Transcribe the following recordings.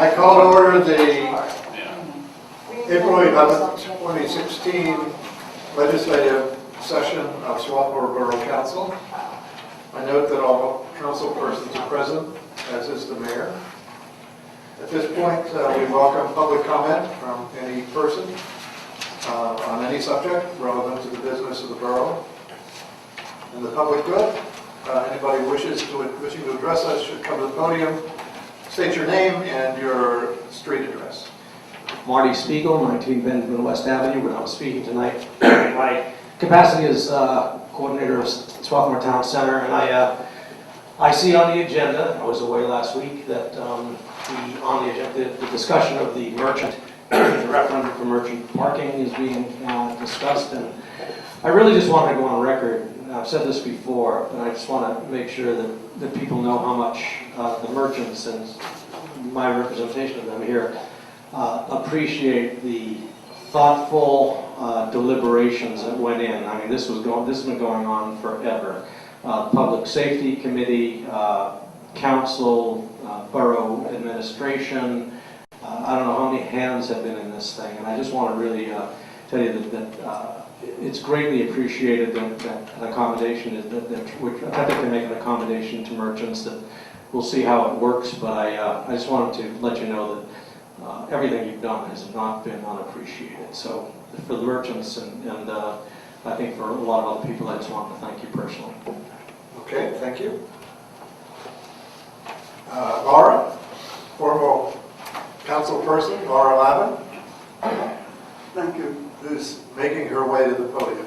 I call to order the April 11th, 2016 legislative session of Swarthmore Borough Council. I note that all council persons are present, as is the mayor. At this point, we welcome public comment from any person on any subject relevant to the business of the borough and the public good. Anybody wishing to address us should come to the podium, state your name and your street address. Marty Spiegel, 19 Benjamin West Avenue, where I'm speaking tonight. My capacity as coordinator of Swarthmore Town Center, and I see on the agenda, I was away last week, that on the agenda, the discussion of the merchant, the referendum for merchant parking is being discussed, and I really just want to go on record. I've said this before, but I just want to make sure that people know how much the merchants and my representation of them here appreciate the thoughtful deliberations that went in. I mean, this has been going on forever. Public Safety Committee, Council, Borough Administration. I don't know how many hands have been in this thing, and I just want to really tell you that it's greatly appreciated that an accommodation is which I think they make an accommodation to merchants. That we'll see how it works, but I just wanted to let you know that everything you've done has not been unappreciated. So for the merchants and I think for a lot of other people, I just want to thank you personally. Okay, thank you. Laura, former council person, Laura Lavin. Thank you. Who's making her way to the podium.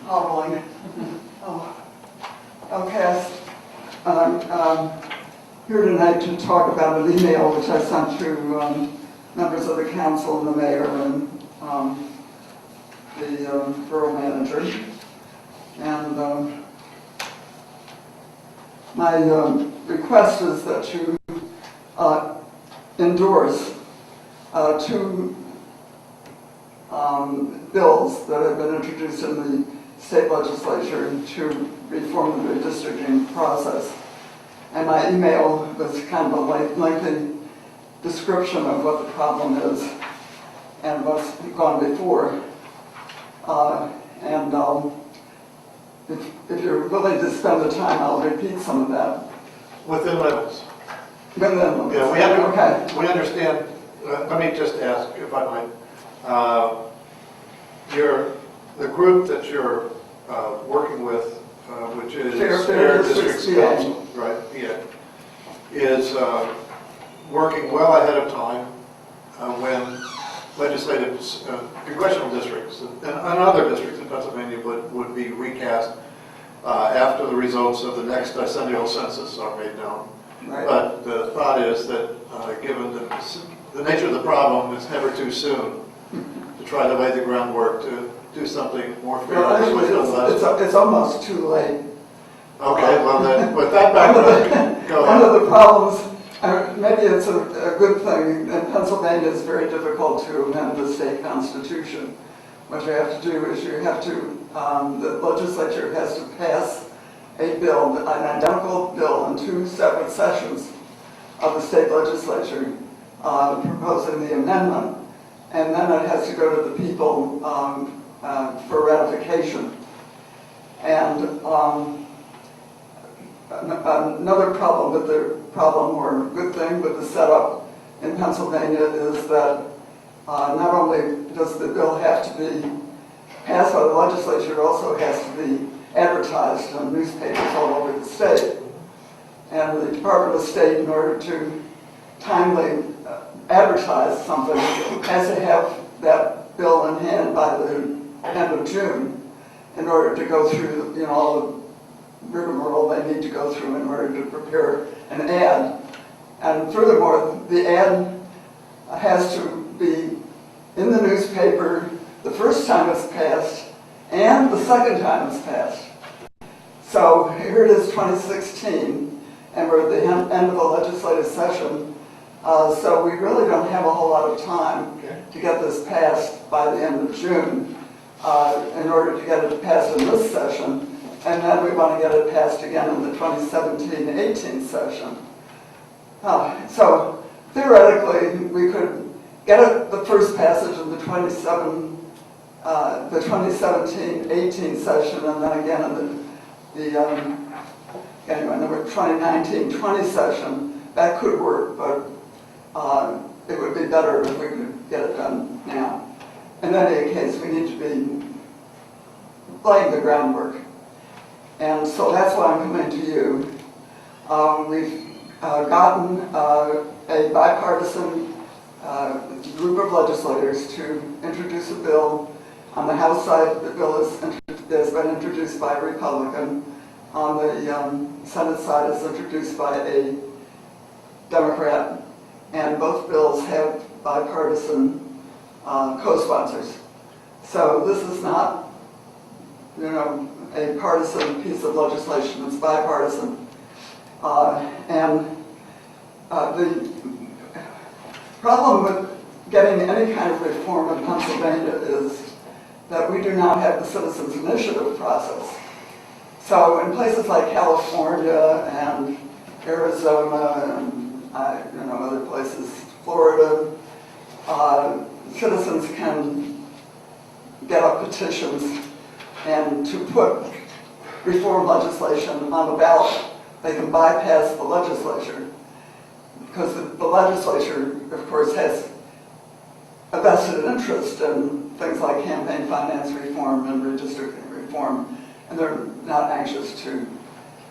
Hobbling. Oh. Okay, I'm here tonight to talk about an email which I sent to members of the council and the mayor and the borough manager. And my request is that you endorse two bills that have been introduced in the state legislature to reform the redistricting process. And my email was kind of a lengthy description of what the problem is and what's gone before. If you're willing to spend the time, I'll repeat some of that. Within limits. Within limits. Yeah, we understand. Let me just ask, if I might. The group that you're working with, which is Fair Districts Council, right? Yeah, is working well ahead of time when legislative congressional districts and other districts in Pennsylvania would be recast after the results of the next decennial census are made known. Right. But the thought is that given the nature of the problem, it's never too soon to try to lay the groundwork to do something more fair. Well, it's almost too late. Okay, well then, with that background, go ahead. One of the problems, maybe it's a good thing, in Pennsylvania it's very difficult to amend the state constitution. What you have to do is you have to, the legislature has to pass a bill, an identical bill in two separate sessions of the state legislature proposing the amendment, and then it has to go to the people for ratification. And another problem with the problem, or good thing with the setup in Pennsylvania, is that not only does the bill have to be passed by the legislature, it also has to be advertised in newspapers all over the state. And the Department of State, in order to timely advertise something, has to have that bill in hand by the end of June in order to go through, all the rigmarole they need to go through in order to prepare an ad. And furthermore, the ad has to be in the newspaper the first time it's passed and the second time it's passed. So here it is, 2016, and we're at the end of the legislative session. So we really don't have a whole lot of time to get this passed by the end of June in order to get it passed in this session. And then we want to get it passed again in the 2017-18 session. So theoretically, we could get the first passage in the 2017-18 session, and then again in the 2019-20 session. That could work, but it would be better if we could get it done now. In any case, we need to be laying the groundwork. And so that's why I'm coming to you. We've gotten a bipartisan group of legislators to introduce a bill. On the House side, the bill has been introduced by a Republican. On the Senate side, it's introduced by a Democrat. And both bills have bipartisan co-sponsors. So this is not, a partisan piece of legislation. It's bipartisan. The problem with getting any kind of reform in Pennsylvania is that we do not have the citizens' initiative process. So in places like California and Arizona and other places, Florida, citizens can get up petitions and to put reform legislation on the ballot. They can bypass the legislature because the legislature, of course, has a vested interest in things like campaign finance reform and redistricting reform, and they're not anxious to.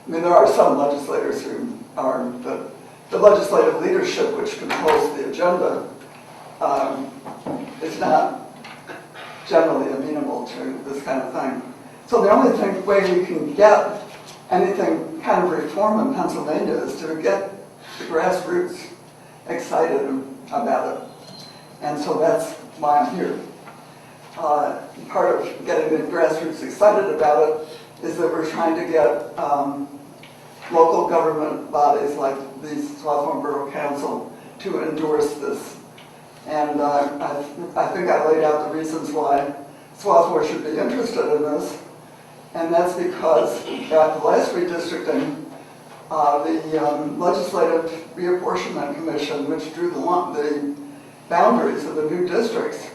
There are some legislators who are, but the legislative leadership, which controls the agenda, is not generally amenable to this kind of thing. So the only way we can get anything kind of reform in Pennsylvania is to get the grassroots excited about it. And so that's why I'm here. Part of getting the grassroots excited about it is that we're trying to get local government bodies like the Swarthmore Borough Council to endorse this. And I think I laid out the reasons why Swarthmore should be interested in this. And that's because at the last redistricting, the Legislative Reapportionment Commission, which drew the boundaries of the new districts,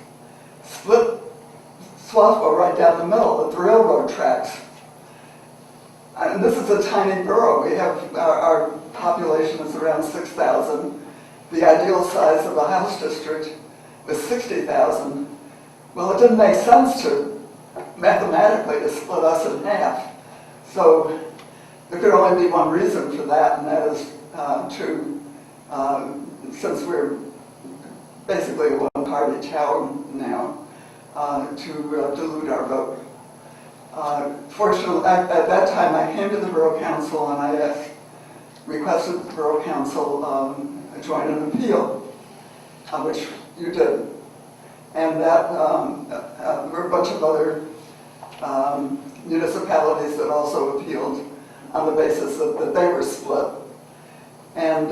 split Swarthmore right down the middle at the railroad tracks. And this is a tiny borough. We have, our population is around 6,000. The ideal size of a House district was 60,000. Well, it didn't make sense mathematically to split us in half. So there could only be one reason for that, and that is since we're basically a one-party town now, to dilute our vote. Fortunately, at that time, I came to the Borough Council and I requested the Borough Council join an appeal, which you did. And that there were a bunch of other municipalities that also appealed on the basis that they were split. And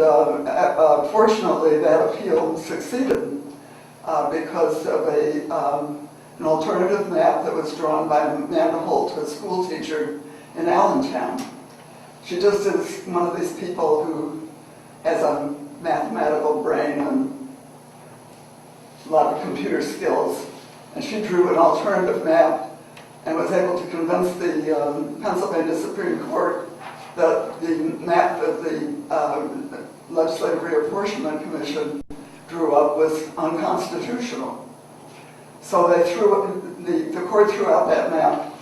fortunately, that appeal succeeded because of an alternative map that was drawn by Amanda Holt, a school teacher in Allentown. She just is one of these people who has a mathematical brain and a lot of computer skills. And she drew an alternative map and was able to convince the Pennsylvania Supreme Court that the map that the Legislative Reapportionment Commission drew up was unconstitutional. So they the court threw out that map.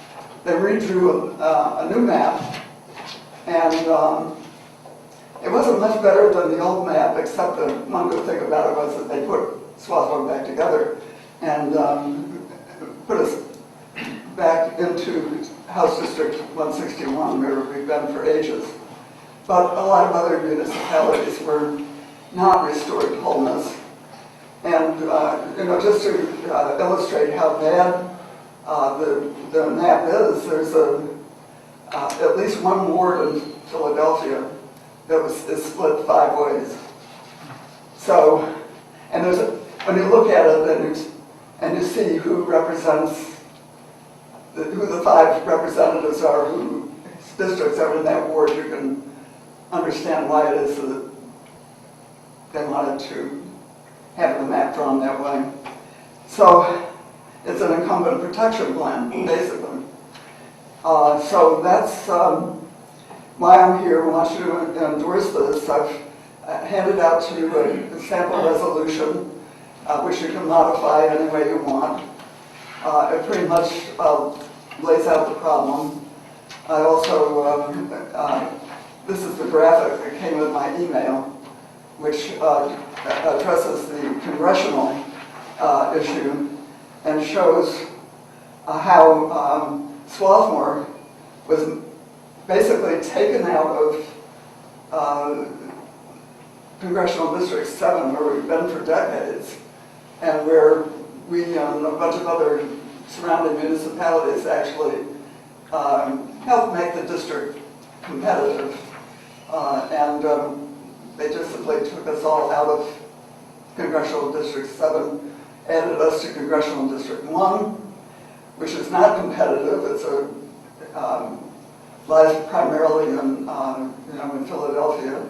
They redrew a new map, and it wasn't much better than the old map, except that one good thing about it was that they put Swarthmore back together and put us back into House District 161, where we've been for ages. But a lot of other municipalities were not restored to wholeness. And just to illustrate how bad the map is, there's at least one ward in Philadelphia that is split 5 ways. So, and when you look at it and you see who represents, who the 5 representatives are, who districts are in that ward, you can understand why it is that they wanted to have the map drawn that way. So it's an incumbent protection plan, basically. So that's why I'm here. I want you to endorse this. I've handed out to you a sample resolution, which you can modify any way you want. It pretty much lays out the problem. I also, this is the graphic that came with my email, which addresses the congressional issue and shows how Swarthmore was basically taken out of Congressional District 7, where we've been for decades, and where we and a bunch of other surrounding municipalities actually helped make the district competitive. They just simply took us all out of Congressional District 7, added us to Congressional District 1, which is not competitive. It's lies primarily in Philadelphia.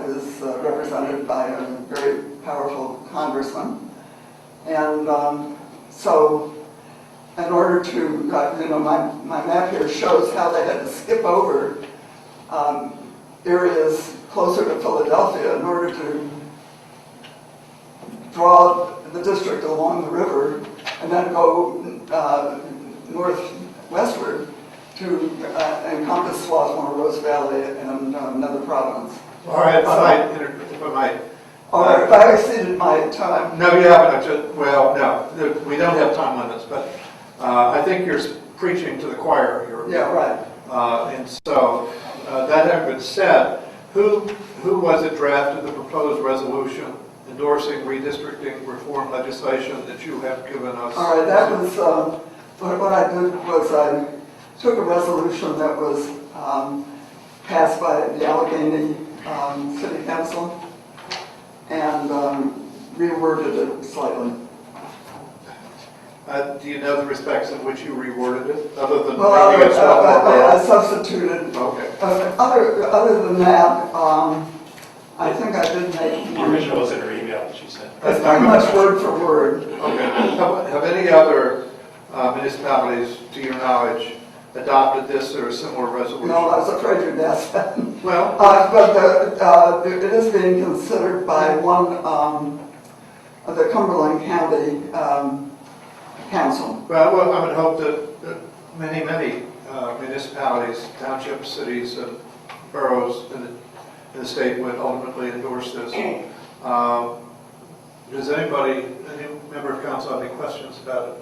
Is represented by a very powerful congressman. And so in order to, my map here shows how they had to skip over areas closer to Philadelphia in order to draw the district along the river and then go northwestward to encompass Swarthmore, Rose Valley, and another province. All right, if I might. All right, if I exceeded my time. No, you haven't. Well, no, we don't have time limits, but I think you're preaching to the choir here. Yeah, right. And so, that having been said, who was it drafted the proposed resolution endorsing redistricting reform legislation that you have given us? All right, that was, what I did was I took a resolution that was passed by the Allegheny City Council and reworded it slightly. Do you know the respects in which you reworded it, other than Well, making it Swarthmore Borough? I substituted. Okay. Other than that, I think I did make. The original was in her email that she sent. It's pretty much word for word. Okay. Have any other municipalities, to your knowledge, adopted this or a similar resolution? No, I was afraid you'd ask that. Well, But it is being considered by one of the Cumberland County Council. well, I would hope that many municipalities, townships, cities, and boroughs in the state would ultimately endorse this. Does any member of council have any questions about it?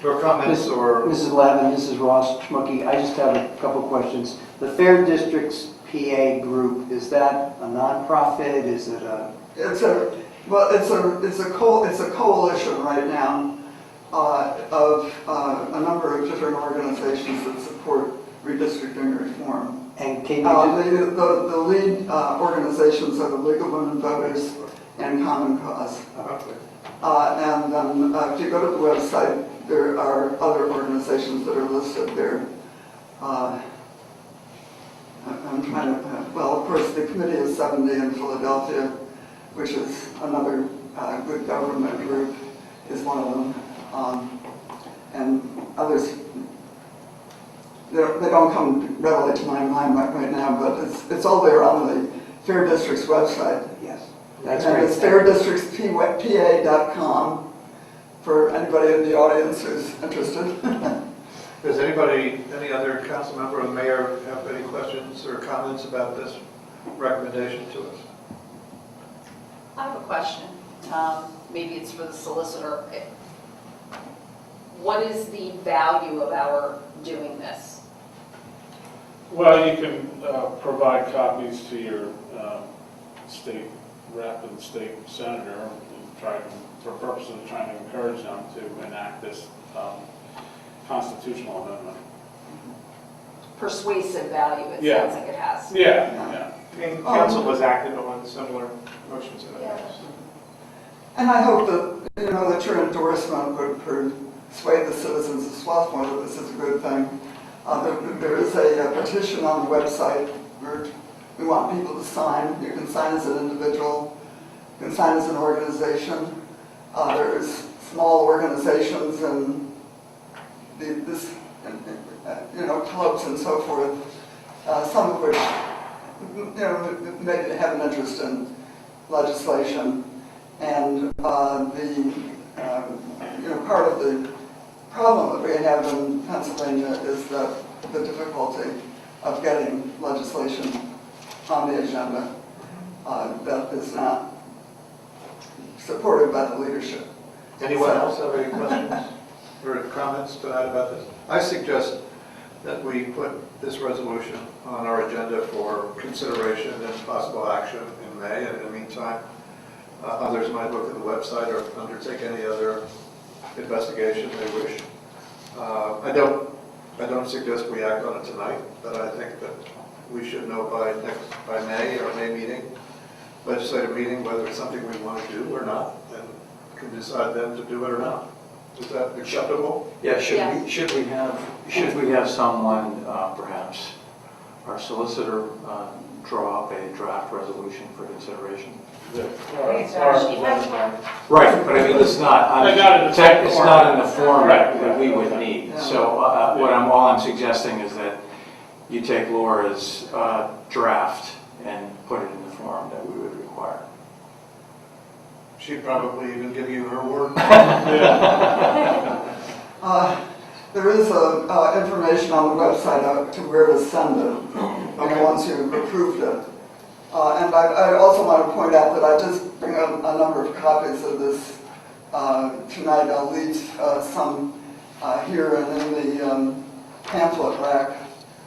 Or comments or? Mrs. Lavin, this is Ross Schmucky. I just have a couple questions. The Fair Districts PA group, is that a nonprofit? Is it a? It's a coalition right now of a number of different organizations that support redistricting reform. And can you The lead organizations are the League of Women Voters and Common Cause. Okay. And then if you go to the website, there are other organizations that are listed there. I'm trying to, well, of course, the Committee of 70 in Philadelphia, which is another good government group, is one of them. And others, they don't come readily to my mind right now, but it's all there on the Fair Districts website. Yes, that's And great. it's fairdistrictspa.com for anybody in the audience who's interested. Does any other council member or the mayor have any questions or comments about this recommendation to us? I have a question. Maybe it's for the solicitor. What is the value of our doing this? Well, you can provide copies to your state rep and state senator, for purposes of trying to encourage them to enact this constitutional amendment. Persuasive value, it Yeah. sounds like it has. Yeah. And council was active on similar motions in the Yeah. past. And I hope that your endorsement would persuade the citizens of Swarthmore that this is a good thing. There is a petition on the website. We're we want people to sign. You can sign as an individual, you can sign as an organization. There's small organizations and clubs and so forth, some of which, maybe have an interest in legislation. And part of the problem that we have in Pennsylvania is that the difficulty of getting legislation on the agenda that is not supported by the leadership. Anyone else have any questions or comments tonight about this? I suggest that we put this resolution on our agenda for consideration and possible action in May. And in the meantime, others might look at the website or undertake any other investigation they wish. I don't suggest we act on it tonight, but I think that we should know by May or May meeting, legislative meeting, whether it's something we want to do or not, and can decide then to do it or not. Is that acceptable? Yeah, Yes. should we have someone, perhaps our solicitor, draw up a draft resolution for consideration? Right, but I mean, it's not, it's not in the form that we would need. So all I'm suggesting is that you take Laura's draft and put it in the form that we would require. She'd probably even give you her word. There is information on the website to where to send it, once you've approved it. And I also want to point out that I just bring a number of copies of this tonight. I'll leave some here and in the pamphlet rack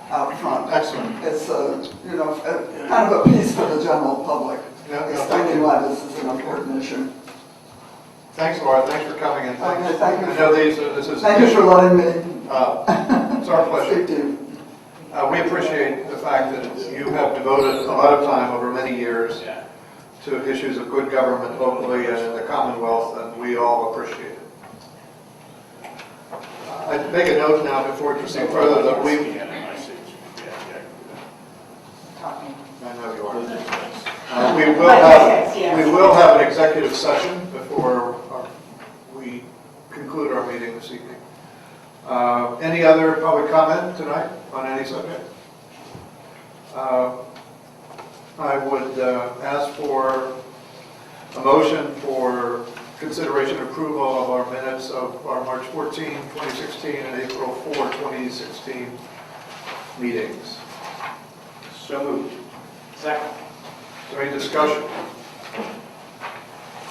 out front. Excellent. It's kind of a piece for the general public, explaining why this is an important issue. Thanks, Laura. Thanks for coming in. Okay, thank you. I know this is. Thank you for letting me It's our pleasure. speak to you. We appreciate the fact that you have devoted a lot of time over many years to issues of good government locally and in the Commonwealth, and we all appreciate it. I'd make a note now before we proceed further that I know you are. We will have an executive session before we conclude our meeting this evening. Any other public comment tonight on any subject? I would ask for a motion for consideration and approval of our minutes of our March 14, 2016 and April 4, 2016 meetings. So moved. Second. Is there any discussion?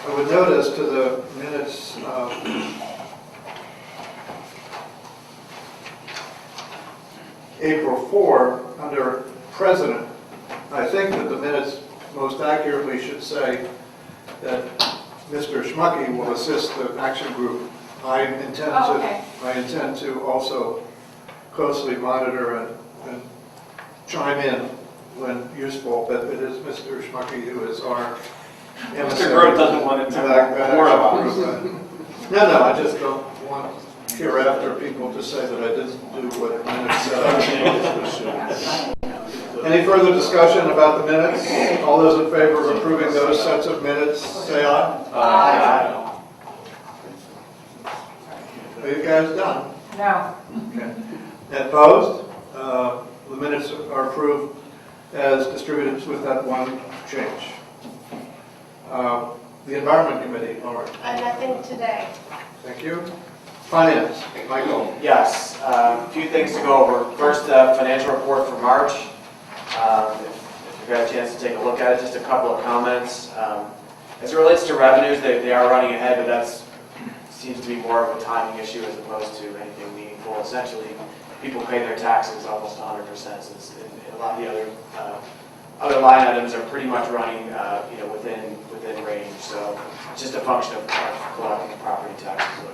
I would note as to the minutes April 4, under President, I think that the minutes most accurately should say that Mr. Schmucky will assist the action group. I intend to also closely monitor and chime in when useful, but it is Mr. Schmucky who is our Mr. Grove doesn't want it to more of us. No, I just don't want hereafter people to say that I didn't do what minutes said. Any further discussion about the minutes? All those in favor of approving those sets of minutes, say aye. Aye. Are you guys done? No. Okay. Opposed? The minutes are approved as distributed with that one change. The Environment Committee, Lauren. Nothing today. Thank you. Finance, Michael. Yes, a few things to go over. First, financial report for March. If you got a chance to take a look at it, just a couple of comments. As it relates to revenues, they are running ahead, but that seems to be more of a timing issue as opposed to anything meaningful. Essentially, people pay their taxes almost 100%. So a lot of the other line items are pretty much running, within range. So it's just a function of collecting property taxes or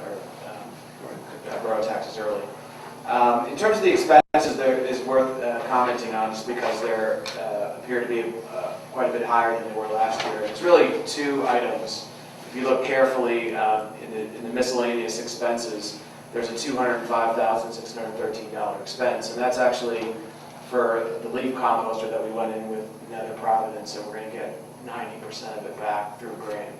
borough taxes early. In terms of the expenses, there is worth commenting on just because they appear to be quite a bit higher than they were last year. It's really two items. If you look carefully in the miscellaneous expenses, there's a $205,613 expense, and that's actually for the leaf composter that we went in with Nether Providence, and we're going to get 90% of it back through grain.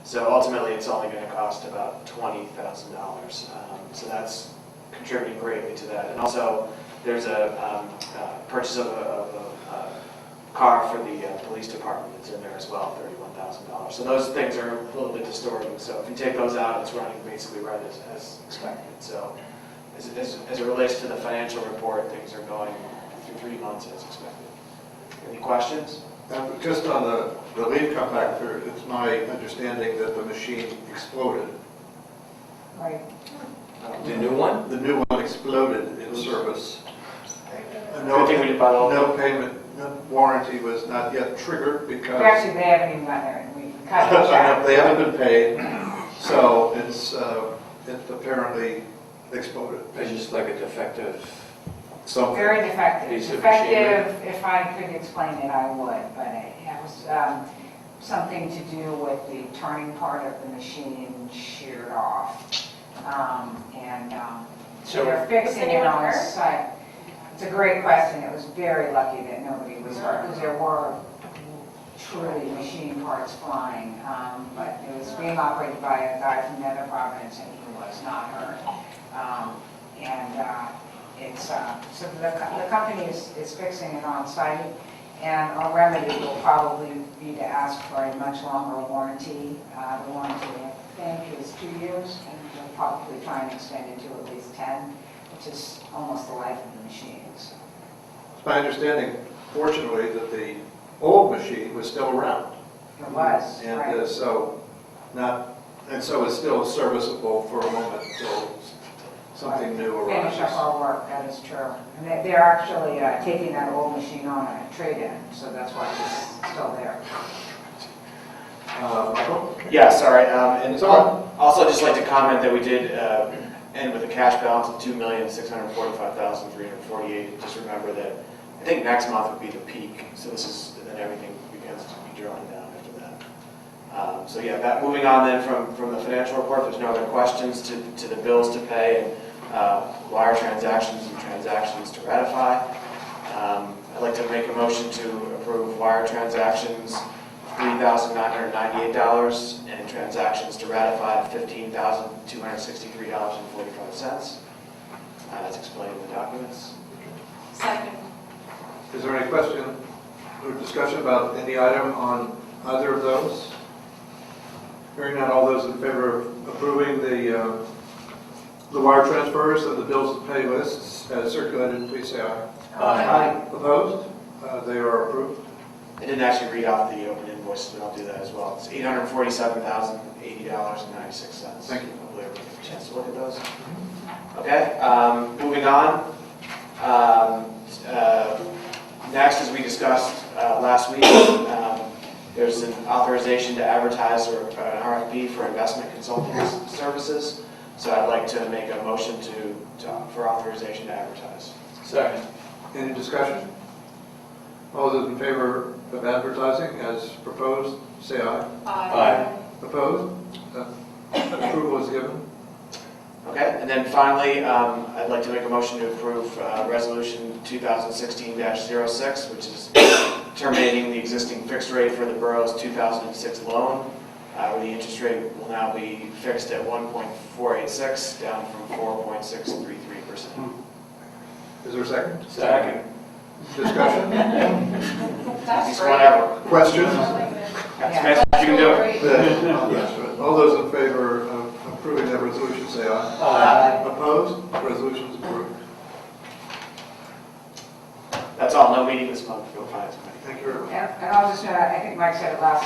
So ultimately, it's only going to cost about $20,000. So that's contributing greatly to that. And also, there's a purchase of a car for the police department that's in there as well, $31,000. So those things are a little bit distorting. So if you take those out, it's running basically right as expected. So as it relates to the financial report, things are going through 3 months as expected. Any questions? Just on the leaf compactor, it's my understanding that the machine exploded. Right. The new one? The new one exploded in service. Good thing we did buy the whole No payment, no warranty was not yet triggered because Actually, they haven't even gotten there, and we cut it I know out. they haven't been paid, so it's it apparently exploded. It's just like a defective. Something. Very defective. Piece of Defective, if I could explain it, I would, but it was something to do with the turning part of the machine sheared off. So- They're fixing it on site. It's a great question. It was very lucky that nobody was hurt, because there were truly machine parts flying. But it was being operated by a guy from Nether Providence, and he was not hurt. It's, so the company is fixing it on site, and our remedy will probably be to ask for a much longer warranty. The warranty, I think, is 2 years, and we'll probably try and extend it to at least 10, which is almost the life of the machine. So. It's my understanding, fortunately, that the old machine was still around. It was, And right. so it's still serviceable for a moment until something new Finish up arises. our work, that is true. And they're actually taking that old machine on a trade-in, so that's why it's still there. Michael? Yeah, sorry. And It's all also just like to comment that we did end with a cash balance of $2,645,348. Just remember that I think next month would be the peak. So then everything begins to be drawn down after that. So yeah, moving on then from the financial report, there's no other questions to the bills to pay and wire transactions and transactions to ratify. I'd like to make a motion to approve wire transactions $3,998 and transactions to ratify $15,263.45. That's explained in the documents. Second. Is there any question or discussion about any item on either of those? Hearing none, all those in favor of approving the wire transfers and the bills to pay lists as circulated, please say aye. Aye. Opposed? They are approved. I didn't actually read off the open invoices, but I'll do that as well. It's $847,080.96. Thank you. Hopefully everyone gets a chance to look at those. Okay, moving on. Next, as we discussed last week, there's an authorization to advertise or an RFP for investment consulting services. So I'd like to make a motion for authorization to advertise. Second. Any discussion? All those in favor of advertising as proposed, say aye. Aye. Opposed? Approval is given. Okay, and then finally, I'd like to make a motion to approve Resolution 2016-06, which is terminating the existing fixed rate for the borough's 2006 loan, where the interest rate will now be fixed at 1.486, down from 4.633%. Is there a second? Second. Discussion? Just whatever. Questions? Smith, you can do it. Yes. All those in favor of approving that resolution, say aye. Aye. Opposed? Resolution is approved. That's all, no meeting this month, you'll find it. Thank you very much. And I'll just note, I think Mike said it last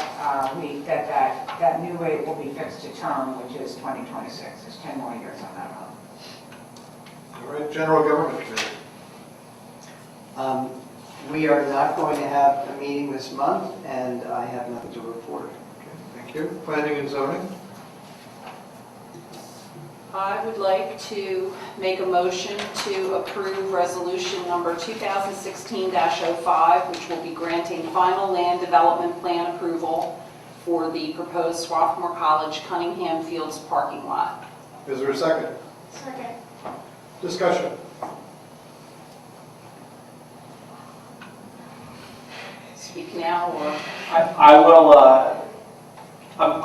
week, that new rate will be fixed to term, which is 2026. There's 10 more years on that one. All right, General Government Committee. We are not going to have a meeting this month, and I have nothing to report. Okay, thank you. Planning and zoning. I would like to make a motion to approve resolution number 2016-05, which will be granting final land development plan approval for the proposed Swarthmore College Cunningham Fields parking lot. Is there a second? Second. Discussion. speak now, or? I will, I'm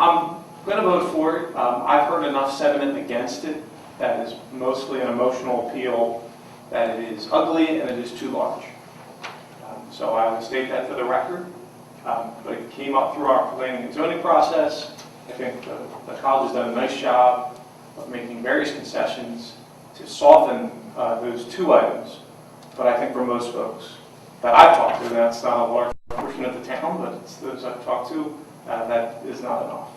going to vote for it. I've heard enough sentiment against it that is mostly an emotional appeal, that it is ugly and it is too large. So I will state that for the record. But it came up through our planning and zoning process. I think the college has done a nice job of making various concessions to soften those two items. But I think for most folks that I've talked to, that's not a large portion of the town, but it's those I've talked to, that is not enough.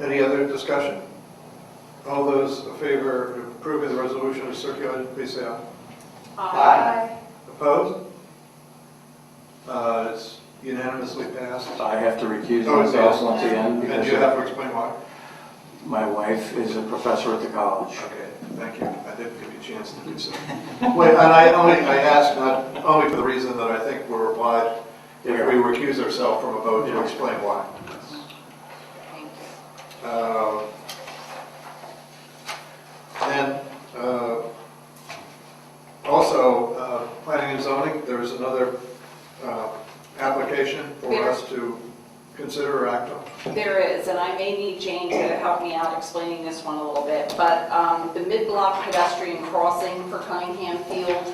Any other discussion? All those in favor of approving the resolution as circulated, please say aye. Aye. Opposed? It's unanimously passed. I have to recuse Oh, it's myself passed. once again And because you have to explain why? my wife is a professor at the college. Okay, thank you. I didn't give you a chance to do so. Wait, and I asked not only for the reason that I think we're obliged, if we recuse ourselves from a vote, to explain why. Thank you. And also, planning and zoning, there's another application for us to consider or act on. There is, and I may need Jane to help me out explaining this one a little bit, but the mid-block pedestrian crossing for Cunningham Field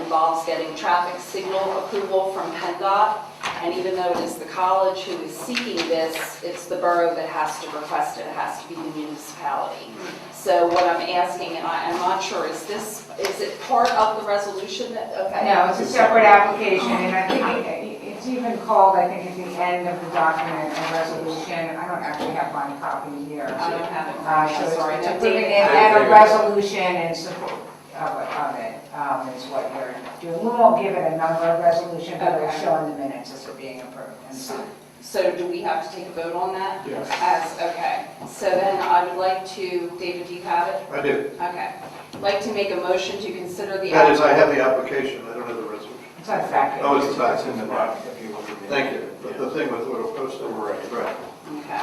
involves getting traffic signal approval from PennDOT, and even though it is the college who is seeking this, it's the borough that has to request it. It has to be the municipality. So what I'm asking, and I'm not sure, is it part of the resolution that, okay? No, it's a separate application, and I think it's even called, I think, at the end of the document, a resolution. I don't actually have my copy here. I don't have it. So Sorry, it's no, approving David. it and a resolution in support of it, is what you're doing. We won't give it a number resolution, but it'll Okay. show in the minutes as it being approved and signed. So do we have to take a vote on that? Yes. Okay, so then I would like to, David, do you have it? I do. Okay. I'd like to make a motion to consider the. That is, I have the application, I don't have the resolution. It's on the back. Oh, it's the back. It's in the back. if you look at the- Thank you. The thing with little post-it. Right. Okay.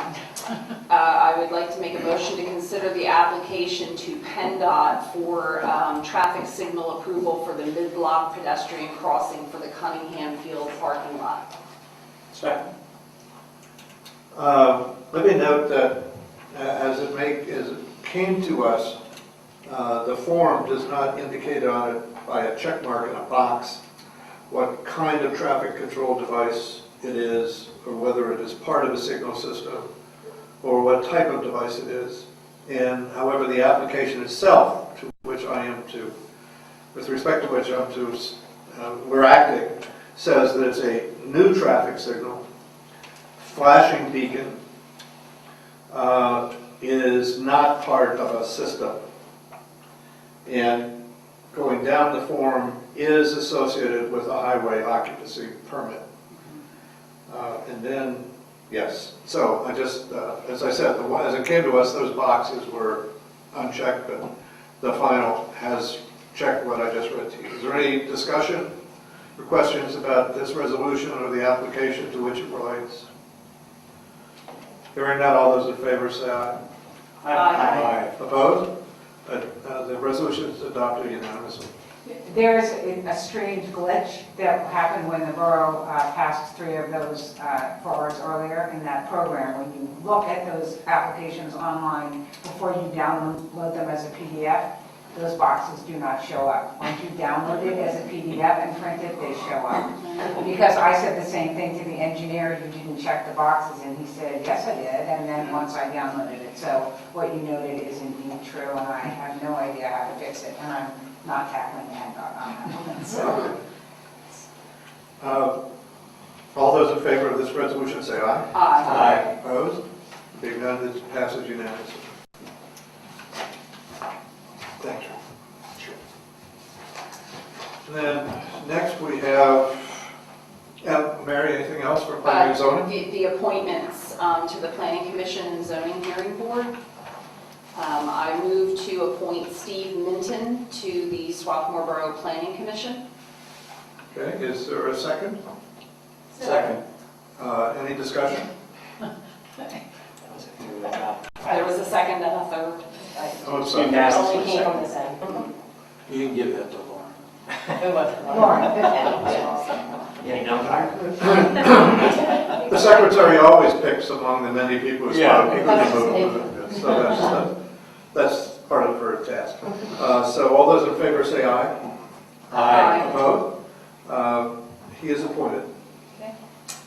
I would like to make a motion to consider the application to PennDOT for traffic signal approval for the mid-block pedestrian crossing for the Cunningham Field parking lot. Second. Let me note that as it came to us, the form does not indicate on it by a check mark in a box what kind of traffic control device it is, or whether it is part of a signal system, or what type of device it is. And however, the application itself, to which I am to, with respect to which I'm to, we're acting, says that it's a new traffic signal, flashing beacon, is not part of a system. And going down the form is associated with a highway occupancy permit. And then, yes, so I just, as I said, as it came to us, those boxes were unchecked, but the final has checked what I just read to you. Is there any discussion or questions about this resolution or the application to which it relates? Hearing none, all those in favor say aye. Aye. Opposed? The resolution is adopted unanimously. There's a strange glitch that happened when the borough passed 3 of those forwards earlier in that program. When you look at those applications online before you download them as a PDF, those boxes do not show up. Once you download it as a PDF and print it, they show up. Because I said the same thing to the engineer who didn't check the boxes, and he said, yes, I did, and then once I downloaded it. So what you noted is indeed true, and I have no idea how to fix it, and I'm not tackling PennDOT on that one. So, All those in favor of this resolution say aye. Aye. Opposed? Being none, it passes unanimously. Thank you. And then next we have, Mary, anything else for planning and zoning? The appointments to the Planning Commission and Zoning Hearing Board. I move to appoint Steve Minton to the Swarthmore Borough Planning Commission. Okay, is there a second? Second. Any discussion? There was a second and a third. Oh, it's It unanimous. only came from this end. You can give that to Lauren. Lauren. The secretary always picks among the many people who Yeah. spot people to move. So that's part of her task. So all those in favor say aye. Aye. Opposed? He is appointed.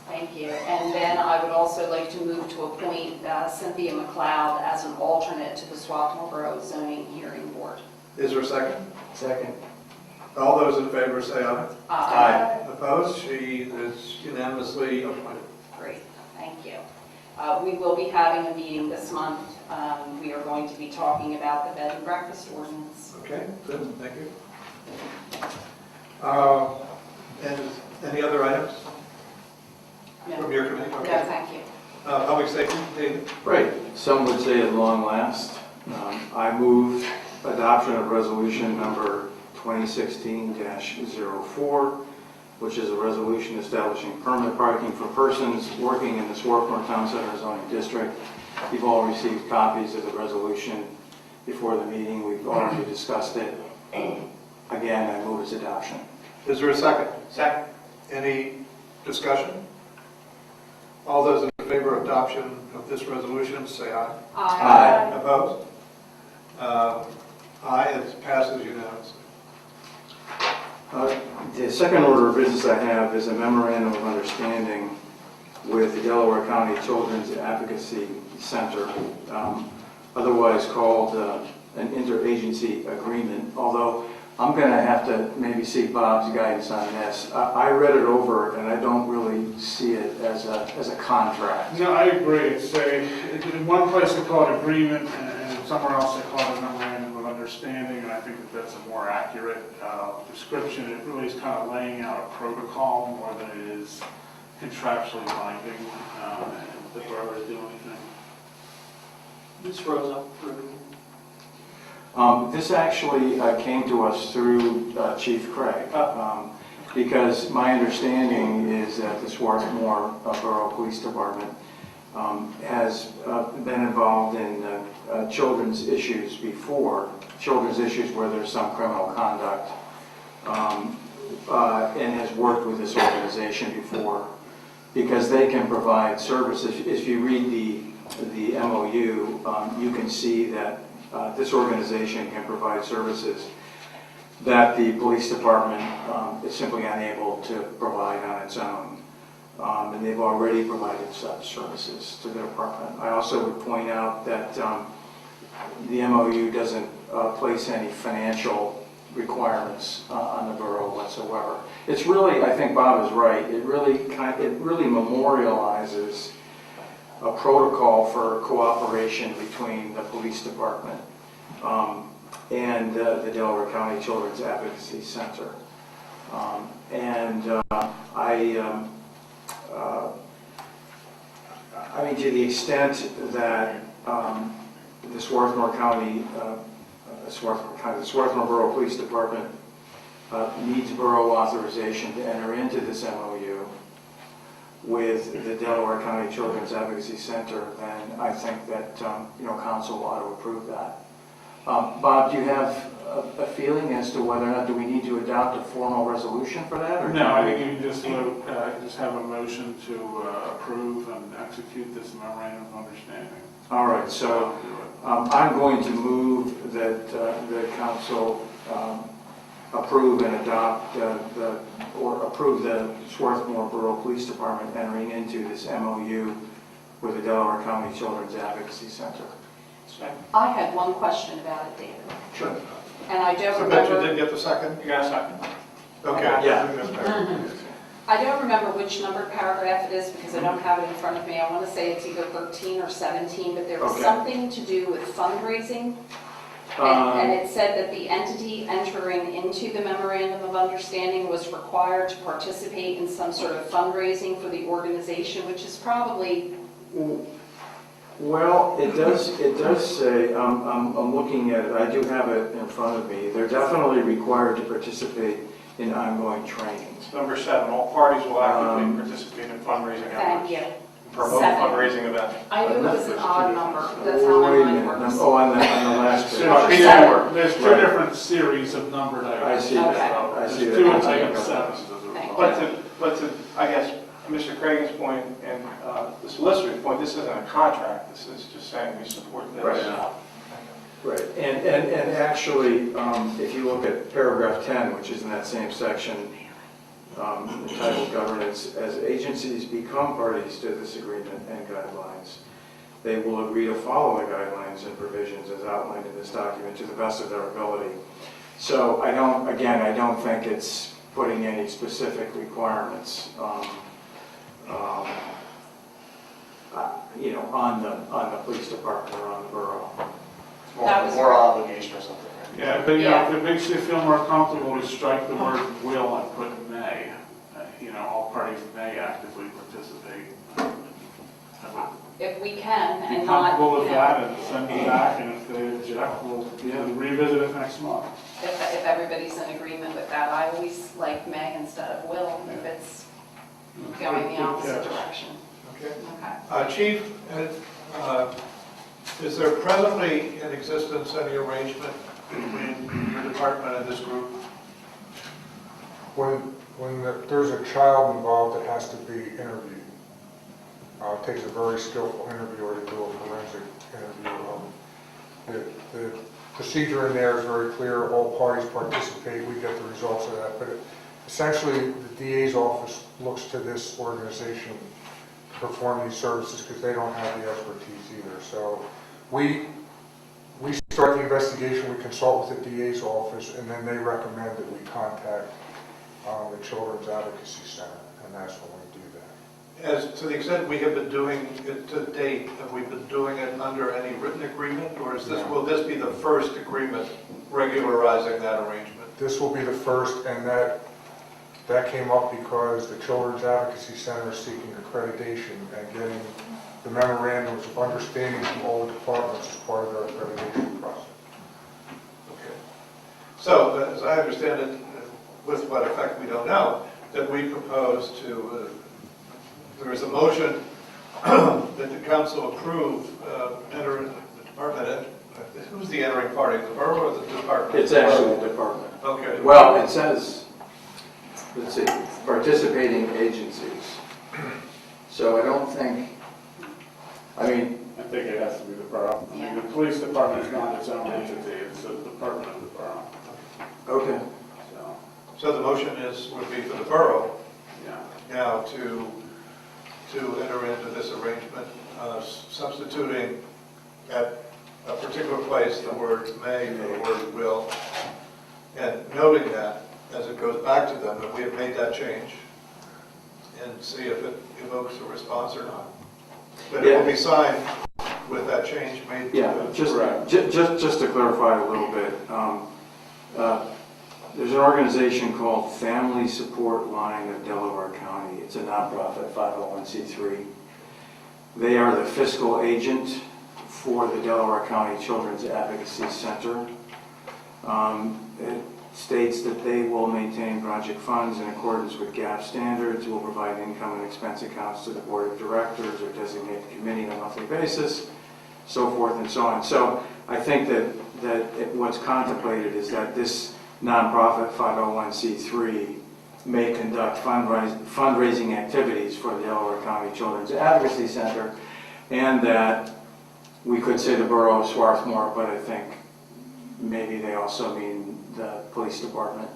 Thank you. And then I would also like to move to appoint Cynthia McLeod as an alternate to the Swarthmore Borough Zoning Hearing Board. Is there a second? Second. All those in favor say aye. Aye. Opposed? She is unanimously appointed. Great, thank you. We will be having a meeting this month. We are going to be talking about the bed and breakfast ordinance. Okay, good, thank you. And any other items from No, your committee? no, Okay. thank you. Public safety, David? Right, some would say at long last. I move adoption of resolution number 2016-04, which is a resolution establishing permanent parking for persons working in the Swarthmore Town Center zoning district. You've all received copies of the resolution before the meeting. We've already discussed it. Again, I move its adoption. Is there a second? Second. Any discussion? All those in favor of adoption of this resolution, say aye. Aye. Opposed? Aye, it passes unanimously. The second order of business I have is a memorandum of understanding with the Delaware County Children's Advocacy Center, otherwise called an interagency agreement, although I'm going to have to maybe seek Bob's guidance on this. I read it over and I don't really see it as a contract. No, I agree. It's in one place they call it agreement, and somewhere else they call it a memorandum of understanding, and I think that that's a more accurate description. It really is kind of laying out a protocol more than it is contractually binding, and the borough is doing anything. Ms. Rosa. This actually came to us through Chief Craig, because my understanding is that the Swarthmore Borough Police Department has been involved in children's issues before, children's issues where there's some criminal conduct, and has worked with this organization before, because they can provide services. If you read the MOU, you can see that this organization can provide services that the police department is simply unable to provide on its own. And they've already provided such services to the department. I also would point out that the MOU doesn't place any financial requirements on the borough whatsoever. It's really, I think Bob is right, it really memorializes a protocol for cooperation between the police department and the Delaware County Children's Advocacy Center. I mean, to the extent that the Swarthmore County, the Swarthmore Borough Police Department needs borough authorization to enter into this MOU with the Delaware County Children's Advocacy Center, then I think that council ought to approve that. Bob, do you have a feeling as to whether or not do we need to adopt a formal resolution for that? Or No, I think you can just have a motion to approve and execute this memorandum of understanding. All right, so I'm going to move that the council approve and adopt approve the Swarthmore Borough Police Department entering into this MOU with the Delaware County Children's Advocacy Center. I had one question about it, David. Sure. And I don't I bet you remember, did get the second? You got a second? Okay. Yeah. I don't remember which numbered paragraph it is because I don't have it in front of me. I want to say it's either 13 or 17, but there was Okay. something to do with fundraising. And it said that the entity entering into the memorandum of understanding was required to participate in some sort of fundraising for the organization, which is probably, Well, it does say, I'm looking at it, I do have it in front of me. They're definitely required to participate in ongoing trainings. Number 7, all parties will actively participate in fundraising thank efforts. you. Promote 7. fundraising events. I knew it was an odd number. That's how my Wait a mind minute. works. Oh, on the last page. So Number there's 7. there's two Right. different series of numbered items. I see Okay. that. I There's see that. two item 7s as a Thank result. But to, I guess, Mr. Cragen's point and the solicitor's point, this isn't a contract, this is just saying we support this. Right. Right, and actually, if you look at paragraph 10, which is in that same section, entitled Governance, as agencies become parties to this agreement and guidelines, they will agree to follow the guidelines and provisions as outlined in this document to the best of their ability. So I don't think it's putting any specific requirements, on the police department or on the borough. That was- More obligation or something, right? Yeah, but if it makes you feel more comfortable to strike the word will and put may, all parties may actively participate. I would If we can be and not, comfortable with that and send it back, and if they object, we'll revisit it next month. if everybody's in agreement with that, I always like may instead of will if it's going the opposite direction. Okay. Okay. Chief, is there presently in existence any arrangement between your department and this group? When there's a child involved, it has to be interviewed. It takes a very skillful interviewer to do a forensic interview. The procedure in there is very clear. All parties participate. We get the results of that. But essentially, the DA's office looks to this organization to perform these services because they don't have the expertise either. So we start the investigation. We consult with the DA's office, and then they recommend that we contact the Children's Advocacy Center, and that's when we do that. As to the extent we have been doing it to date, have we been doing it under any written agreement, or will this be the first agreement regularizing that arrangement? This will be the first, and that came up because the Children's Advocacy Center is seeking accreditation and getting the memorandums of understanding from all the departments as part of their accreditation process. Okay. So, as I understand it, with what effect we don't know, that we propose to, there is a motion that the council approve, enter the department, who's the entering party, the borough or the department? It's actually the department. Okay. Well, it says, let's see, participating agencies. So I don't think, I think it has to be the borough. The police department is not its own entity, it's a department of the borough. okay. So the motion would be for the borough Yeah. now to enter into this arrangement, substituting at a particular place the word may for the word will, and noting that as it goes back to them that we have made that change, and see if it evokes a response or not. But it will be signed with that change made. Yeah, just to clarify a little bit, there's an organization called Family Support Line of Delaware County. It's a nonprofit 501c3. They are the fiscal agent for the Delaware County Children's Advocacy Center. It states that they will maintain project funds in accordance with GAAP standards, will provide income and expense accounts to the board of directors or designate the committee on a monthly basis, so forth and so on. So I think that what's contemplated is that this nonprofit 501c3 may conduct fundraising activities for the Delaware County Children's Advocacy Center, and that we could say the borough of Swarthmore, but I think maybe they also mean the police department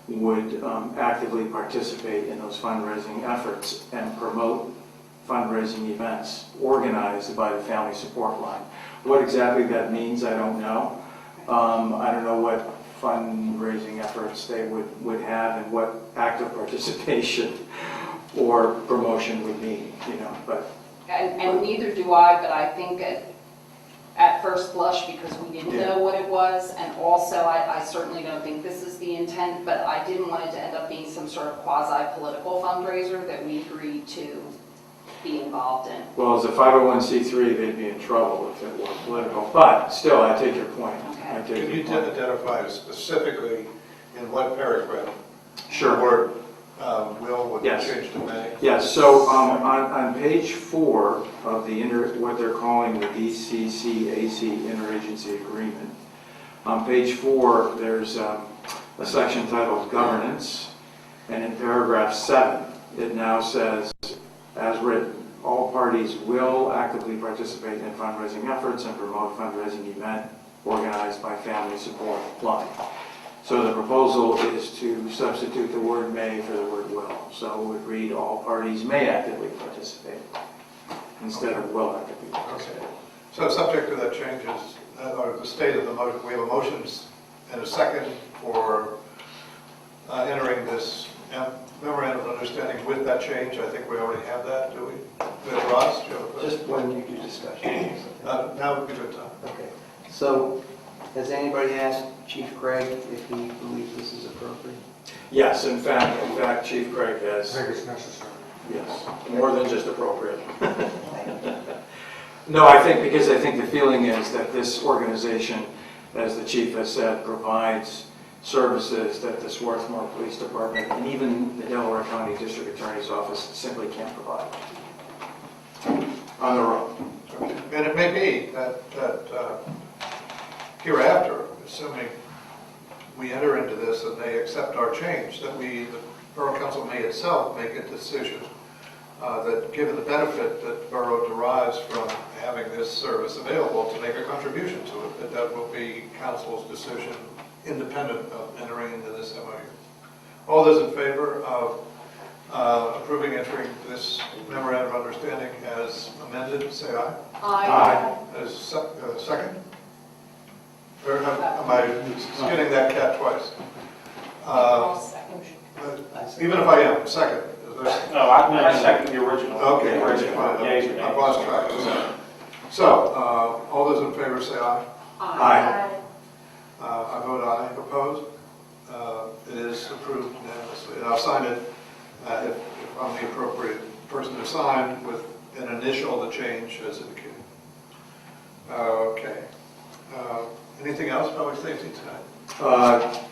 would actively participate in those fundraising efforts and promote fundraising events organized by the Family Support Line. What exactly that means, I don't know. I don't know what fundraising efforts they would have and what active participation or promotion would mean, but. And neither do I, but I think at first blush, because we didn't know what it was, and also I certainly don't think this is the intent, but I didn't want it to end up being some sort of quasi-political fundraiser that we agreed to be involved in. Well, as a 501c3, they'd be in trouble if it were political, but still, I take your point. Okay. Can you identify specifically in what paragraph? Sure. The word will would be Yes. changed to may? Yes, so on page 4 of the what they're calling the DCCAC interagency agreement, on page 4 there's a section titled Governance, and in paragraph 7, it now says, as written, all parties will actively participate in fundraising efforts and promote fundraising event organized by Family Support Line. So the proposal is to substitute the word may for the word will. So it would read, all parties may actively participate instead of will actively participate. So subject to that changes, or the state of the motion, we have a motion and a second for entering this memorandum of understanding with that change. I think we already have that, do we? Ross, do you have a question? Just when you do discussion. Now would be a good time. Okay. So, has anybody asked Chief Craig if he believes this is appropriate? Yes, in fact, Chief Craig I has, think it's necessary. yes, more than just appropriate. No, I think the feeling is that this organization, as the chief has said, provides services that the Swarthmore Police Department and even the Delaware County District Attorney's Office simply can't provide on their own. Okay. And it may be that hereafter, assuming we enter into this and they accept our change, that the Borough Council may itself make a decision that given the benefit that Borough derives from having this service available to make a contribution to it, that will be Council's decision independent of entering into this MOU. All those in favor of approving entering this memorandum of understanding as amended, say aye. Aye. As second? Or am I skinning that cat twice? Even if I am, second. No, I second the original. Okay, The original. fine. I've lost track of that. So, all those in favor say aye. Aye. I vote aye. Opposed? It is approved unanimously. And I'll sign it if I'm the appropriate person to sign with an initial to change as indicated. Okay. Anything else, public safety tonight?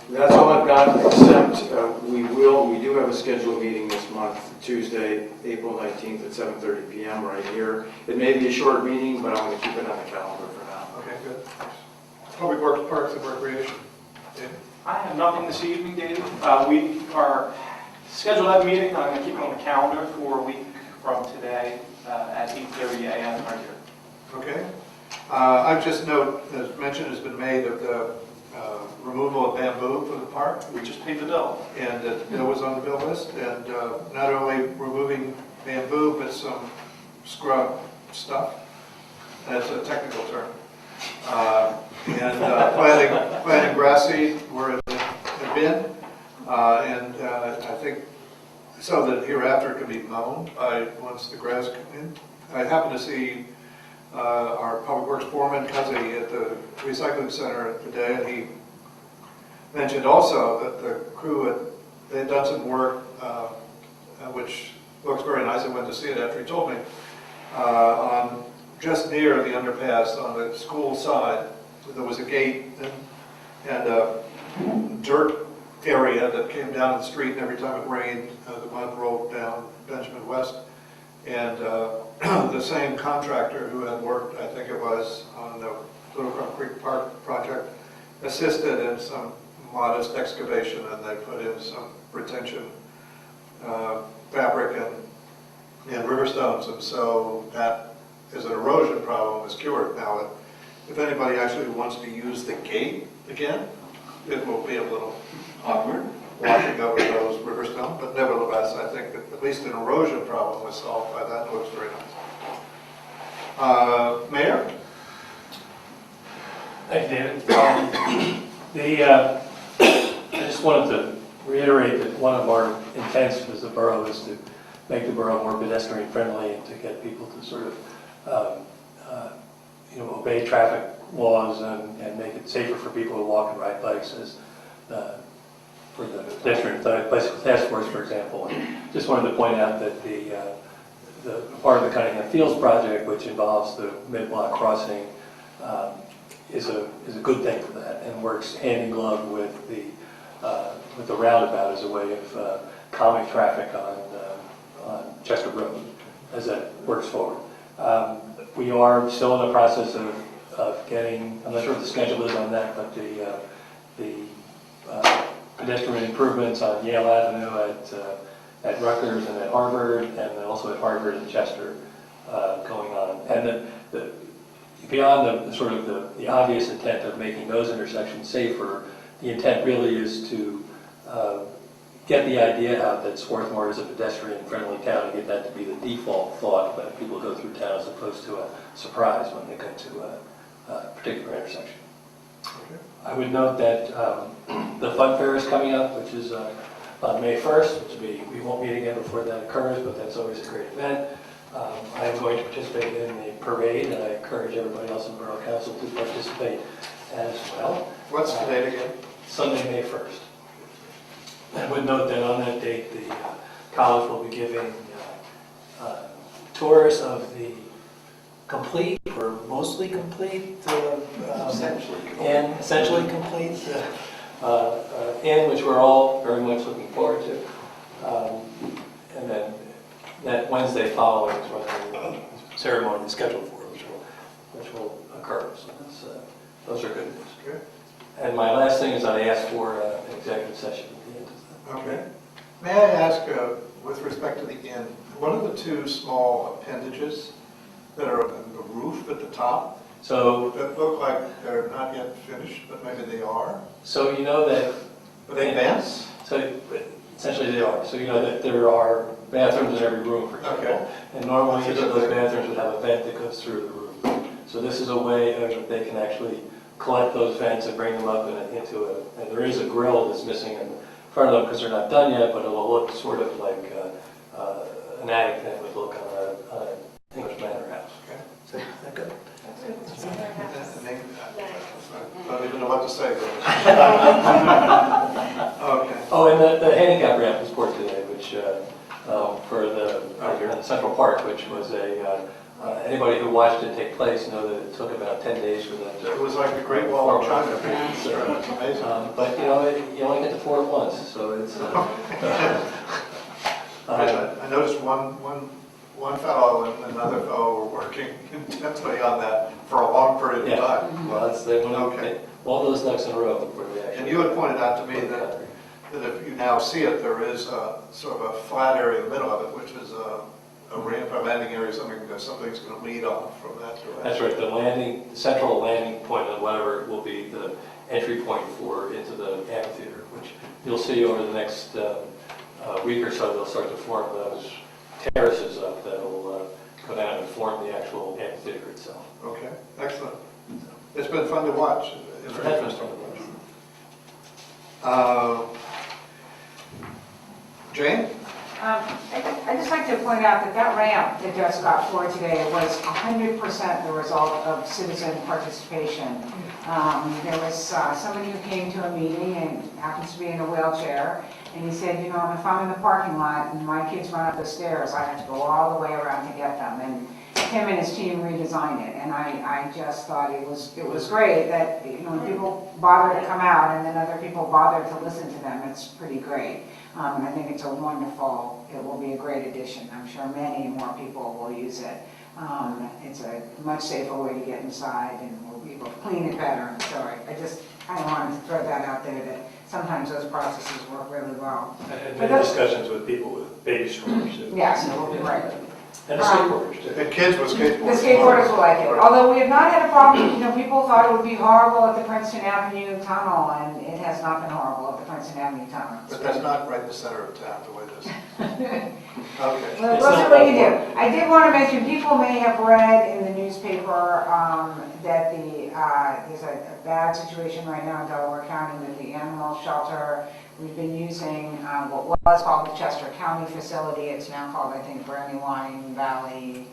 That's all I've got, except we do have a scheduled meeting this month, Tuesday, April 19th at 7:30 p.m. right here. It may be a short meeting, but I'm going to keep it on the calendar for now. Okay, good. Thanks. Public Works, Parks, and Recreation. David? I have nothing this evening, David. We are scheduled to have a meeting. I'm going to keep it on the calendar for a week from today at 8:30 a.m. right here. Okay. I just note, as mention has been made of the removal of bamboo from the park. We just paid the bill. And it was on the bill list. And not only removing bamboo, but some scrub stuff. That's a technical term. And planting grass seed where it had been. And I think so that hereafter it can be mown once the grass comes in. I happened to see our Public Works foreman, Cuzzy, at the recycling center today, and he mentioned also that the crew they had done some work, which looks very nice. I went to see it after he told me, on just near the underpass on the school side. There was a gate and a dirt area that came down the street, and every time it rained, the mud rolled down Benjamin West. And the same contractor who had worked, I think it was, on the Little Crown Creek Park project, assisted in some modest excavation, and they put in some retention fabric and river stones, and so that is an erosion problem is cured. Now, if anybody actually wants to use the gate again, it will be a little awkward washing over those river stones, but nevertheless, I think that at least an erosion problem was solved by that. It looks very nice. Mayor? Thank you, David. I just wanted to reiterate that one of our intents as a borough is to make the borough more pedestrian friendly and to get people to sort of obey traffic laws and make it safer for people to walk and ride bikes, as for the pedestrian bicycle task force, for example. And just wanted to point out that the part of the Cunningham Fields project, which involves the mid-block crossing, is a good thing for that, and works hand in glove with the roundabout as a way of calming traffic on Chester Road as that works forward. We are still in the process of getting, I'm not sure what the schedule is on that, but the pedestrian improvements on Yale Avenue at Rutgers and at Harvard, and then also at Harvard and Chester going on. And beyond the sort of the obvious intent of making those intersections safer, the intent really is to get the idea out that Swarthmore is a pedestrian-friendly town and get that to be the default thought when people go through town, as opposed to a surprise when they come to a particular intersection. Okay. I would note that the fun fair is coming up, which is on May 1st, which we won't meet again before that occurs, but that's always a great event. I am going to participate in the parade, and I encourage everybody else in Borough Council to participate as well. What's the date again? Sunday, May 1st. I would note that on that date, the college will be giving tours of the complete or mostly complete, and essentially complete inn, which we're all very much looking forward to. And then that Wednesday following is when the ceremony is scheduled for, which will occur. So those are good news. Good. And my last thing is I asked for an executive session at the end of that. Okay. May I ask, with respect to the inn, what are the two small appendages that are on the roof at the top So, that look like they're not yet finished, but maybe they are? so you know that, Are they vents? so essentially they are. So you know that there are bathrooms in every room, for example. Okay. And normally each of those bathrooms would have a vent that goes through the roof. So this is a way that they can actually collect those vents and bring them up into a, and there is a grill that's missing in front of them because they're not done yet, but it'll look sort of like an attic vent would look on an English manor house. Okay. Is that good? I don't even know what to say. Okay. Oh, and the handicap ramp was poured today, which for the Central Park, which was anybody who watched it take place know that it took about 10 days for them to. It was like the Great Wall of China. It's amazing. But you only get to pour it once, so it's. I noticed one fellow and another fellow were working intensely on that for a long period of time. Well, they want to Okay. get all those ducks in a row before they actually. And you had pointed out to me that if you now see it, there is sort of a flat area in the middle of it, which is a ramp, a landing area, something's going to lead off from that direction. That's right. The central landing point of whatever will be the entry point into the amphitheater, which you'll see over the next week or so. They'll start to form those terraces up that will go down and form the actual amphitheater itself. Okay, excellent. It's been fun to watch. It's very interesting. Jane? I'd just like to point out that that ramp that just got poured today was 100% the result of citizen participation. There was somebody who came to a meeting and happens to be in a wheelchair, and he said, if I'm in the parking lot and my kids run up the stairs, I have to go all the way around to get them. And him and his team redesigned it, and I just thought it was great that when people bother to come out and then other people bother to listen to them, it's pretty great. I think it will be a great addition. I'm sure many more people will use it. It's a much safer way to get inside, and we'll be able to clean it better. So I just kind of wanted to throw that out there, that sometimes those processes work really well. And many discussions with people with baby strollers too. Yes, it will be great. And the skateboarders too. And kids with skateboards. The skateboarders will like it. Although we have not had a problem, people thought it would be horrible at the Princeton Avenue Tunnel, and it has not been horrible at the Princeton Avenue Tunnel. But that's not right in the center of town, the way it is. Okay. Well, that's what you do. I did want to mention, people may have read in the newspaper that there's a bad situation right now in Delaware County with the animal shelter. We've been using what was called the Chester County facility. It's now called, I think, Brandywine Valley.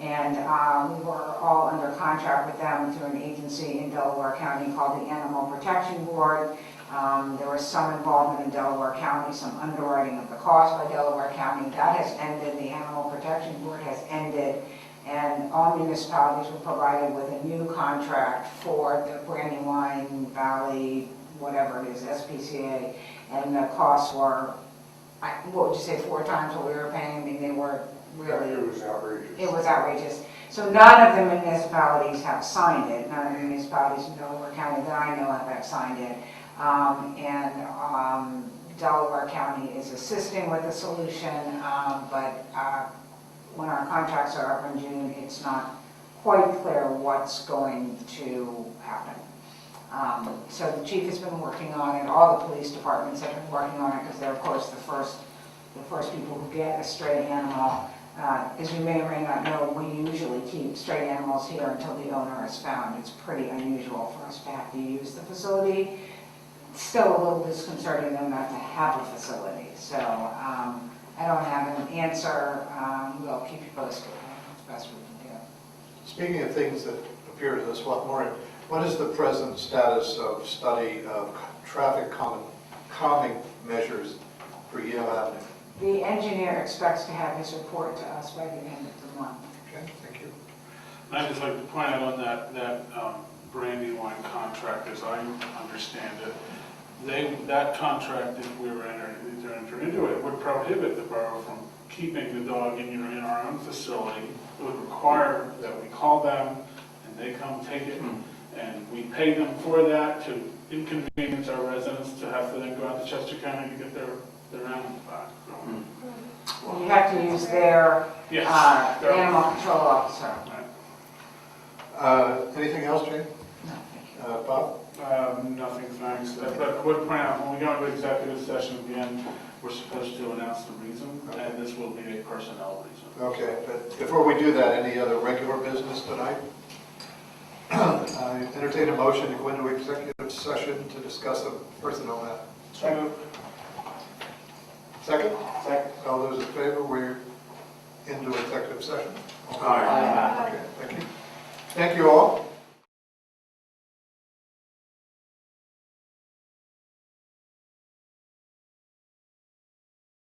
And we were all under contract with them through an agency in Delaware County called the Animal Protection Board. There was some involvement in Delaware County, some underwriting of the cost by Delaware County. That has ended. The Animal Protection Board has ended. And all municipalities were provided with a new contract for the Brandywine Valley, whatever it is, SPCA. And the costs were, what would you say, 4 times what we were paying? I mean, they were really... It was outrageous. It was outrageous. So none of the municipalities have signed it. None of the municipalities in Delaware County that I know of have signed it. And Delaware County is assisting with the solution, but when our contracts are up in June, it's not quite clear what's going to happen. So the chief has been working on it, all the police departments have been working on it, because they're of course the first people who get a stray animal. As you may or may not know, we usually keep stray animals here until the owner is found. It's pretty unusual for us to have to use the facility. It's still a little disconcerting though not to have a facility. So I don't have an answer. We'll keep you posted. It's the best we can do. Speaking of things that appear to the Swarthmore, what is the present status of study of traffic calming measures for Yale Avenue? The engineer expects to have his report to us by the end of the month. Okay, thank you. I'd just like to point out on that Brandywine contract, as I understand it, that contract, if we were to enter into it, would prohibit the borough from keeping the dog in our own facility. It would require that we call them and they come take it, and we pay them for that to inconvenience our residents to have to then go out to Chester County to get their animals back. So, You have to use their yes, animal control officer. Anything else, Jane? No, thank you. Bob? Nothing, thanks. But would point out, when we go into executive session again, we're supposed to announce the reason, and this will be a personnel reason. Okay, but before we do that, any other regular business tonight? I entertain a motion to go into executive session to discuss a personnel matter. So Second? Second. All those in favor, we're into executive session. Aye. Okay, thank you. Thank you all.